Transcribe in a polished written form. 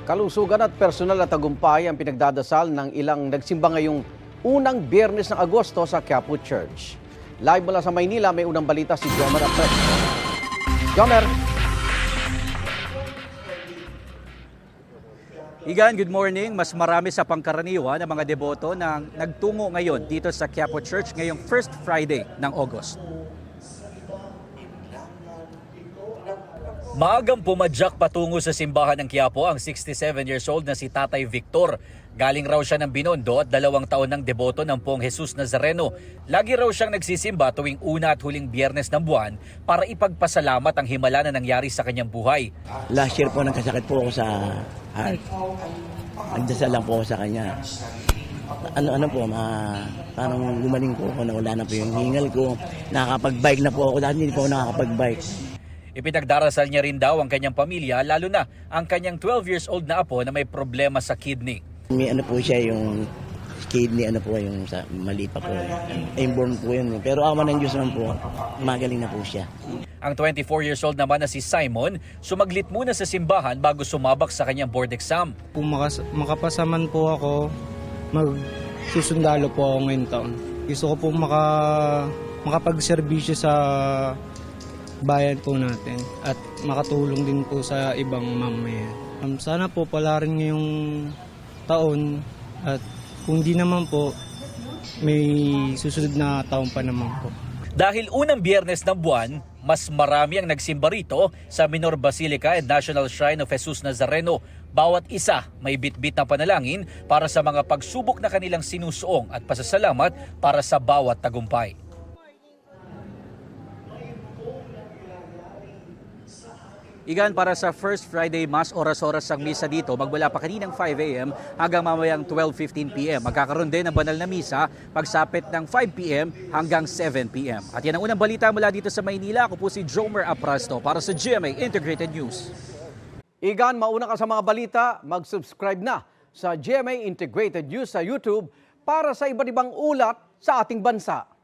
Kalusugan at personal na tagumpay ang pinagdadasal ng ilang nagsimba ngayong unang Biyernes ng Agosto sa Quiapo Church. Live mula sa Maynila, may unang balita si Jomer Apres. Jomer! Igan, good morning. Mas marami sa pangkaraniwan ang mga deboto na nagtungo ngayon dito sa Quiapo Church ngayong first Friday ng August. Maagang pumadyak patungo sa simbahan ng Quiapo ang 67 years old na si Tatay Victor. Galing raw siya ng Binondo at 2 taon ng deboto ng Poong Jesus Nazareno. Lagi raw siyang nagsisimba tuwing una at huling Biyernes ng buwan para ipagpasalamat ang himala na nangyari sa kanyang buhay. Last year po nagkasakit po ako sa heart. Nagdasal lang po ako sa kanya. Parang gumaling po ako na wala na po yung hingal ko. Nakakapag-bike na po ako. Dahil hindi po ako nakakapag-bike. Ipinagdarasal niya rin daw ang kanyang pamilya, lalo na ang kanyang 12 years old na apo na may problema sa kidney. May po siya yung kidney, yung sa mali pa po. Inborn po yun. Pero awa ng Diyos naman po, magaling na po siya. Ang 24 years old naman na si Simon, sumaglit muna sa simbahan bago sumabak sa kanyang board exam. Kung makapasaman po ako, magsusundalo po ako ngayong taon. Gusto ko po makapagserbisyo sa bayan po natin at makatulong din po sa ibang mamamayan. Sana po pala rin ngayong taon at kung di naman po, may susunod na taon pa naman po. Dahil unang Biyernes ng buwan, mas marami ang nagsimba rito sa Minor Basilica and National Shrine of Jesus Nazareno. Bawat isa may bitbit na panalangin para sa mga pagsubok na kanilang sinusuong at pasasalamat para sa bawat tagumpay. Igan, para sa First Friday Mass, oras-oras ang misa dito, magmula pa kaninang 5 a.m. hanggang mamayang 12:15 p.m. Magkakaroon din ng banal na misa pagsapit ng 5 p.m. hanggang 7 p.m. At yan ang unang balita mula dito sa Maynila. Ako po si Jomer Aprasto para sa GMA Integrated News. Igan, mauna ka sa mga balita, mag-subscribe na sa GMA Integrated News sa YouTube para sa iba't ibang ulat sa ating bansa.